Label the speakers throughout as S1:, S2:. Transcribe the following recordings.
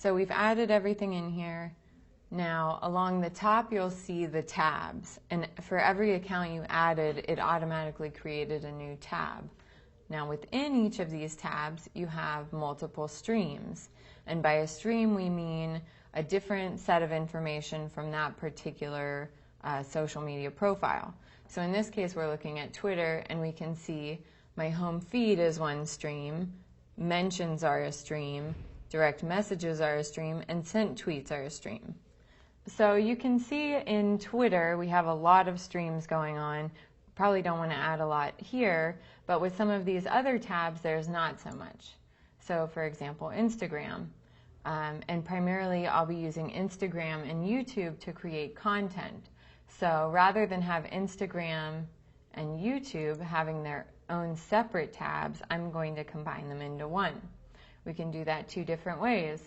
S1: So we've added everything in here. Now, along the top, you'll see the tabs. And for every account you added, it automatically created a new tab. Now, within each of these tabs, you have multiple streams. And by a stream, we mean a different set of information from that particular social media profile. So in this case, we're looking at Twitter, and we can see my home feed is one stream, mentions are a stream, direct messages are a stream, and sent tweets are a stream. So you can see in Twitter, we have a lot of streams going on. Probably don't want to add a lot here, but with some of these other tabs, there's not so much. So for example, Instagram. And primarily, I'll be using Instagram and YouTube to create content. So rather than have Instagram and YouTube having their own separate tabs, I'm going to combine them into one. We can do that two different ways.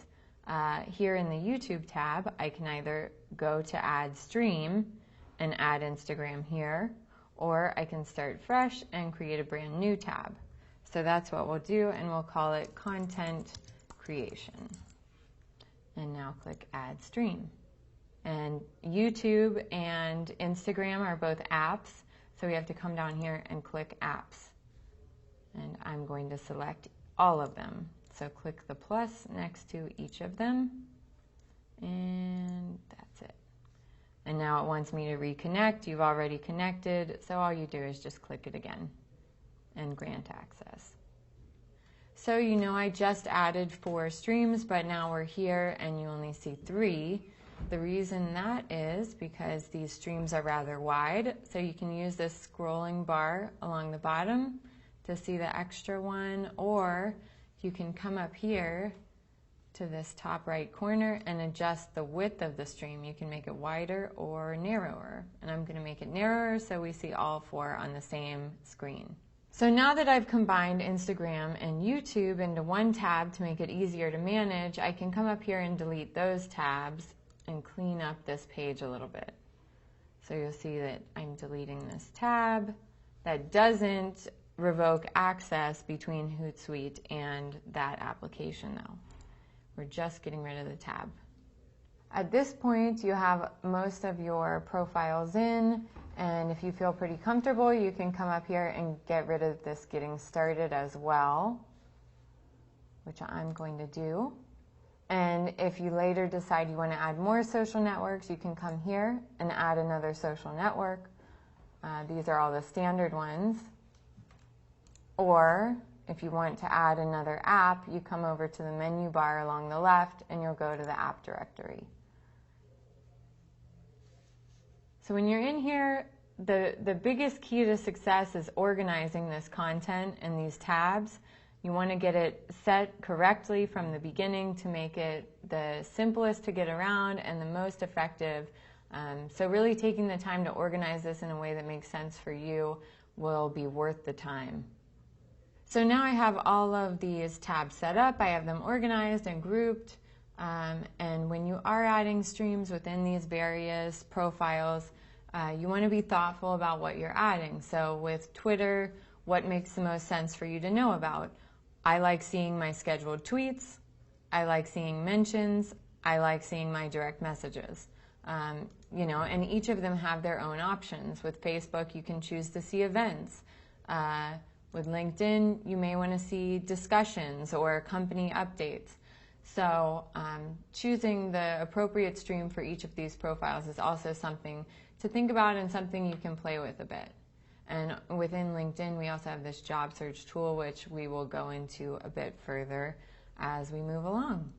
S1: Here in the YouTube tab, I can either go to add stream and add Instagram here, or I can start fresh and create a brand new tab. So that's what we'll do, and we'll call it content creation. And now click add stream. And YouTube and Instagram are both apps, so we have to come down here and click apps. And I'm going to select all of them. So click the plus next to each of them, and that's it. And now it wants me to reconnect. You've already connected, so all you do is just click it again and grant access. So you know I just added 4 streams, but now we're here and you only see 3. The reason that is because these streams are rather wide, so you can use this scrolling bar along the bottom to see the extra one, or you can come up here to this top right corner and adjust the width of the stream. You can make it wider or narrower, and I'm going to make it narrower so we see all 4 on the same screen. So now that I've combined Instagram and YouTube into one tab to make it easier to manage, I can come up here and delete those tabs and clean up this page a little bit. So you'll see that I'm deleting this tab. That doesn't revoke access between Hootsuite and that application though. We're just getting rid of the tab. At this point, you have most of your profiles in, and if you feel pretty comfortable, you can come up here and get rid of this getting started as well, which I'm going to do. And if you later decide you want to add more social networks, you can come here and add another social network. These are all the standard ones. Or if you want to add another app, you come over to the menu bar along the left and you'll go to the app directory. So when you're in here, the biggest key to success is organizing this content in these tabs. You want to get it set correctly from the beginning to make it the simplest to get around and the most effective. So really taking the time to organize this in a way that makes sense for you will be worth the time. So now I have all of these tabs set up. I have them organized and grouped. And when you are adding streams within these various profiles, you want to be thoughtful about what you're adding. So with Twitter, what makes the most sense for you to know about? I like seeing my scheduled tweets. I like seeing mentions. I like seeing my direct messages. You know, and each of them have their own options. With Facebook, you can choose to see events. With LinkedIn, you may want to see discussions or company updates. So choosing the appropriate stream for each of these profiles is also something to think about and something you can play with a bit. And within LinkedIn, we also have this job search tool, which we will go into a bit further as we move along.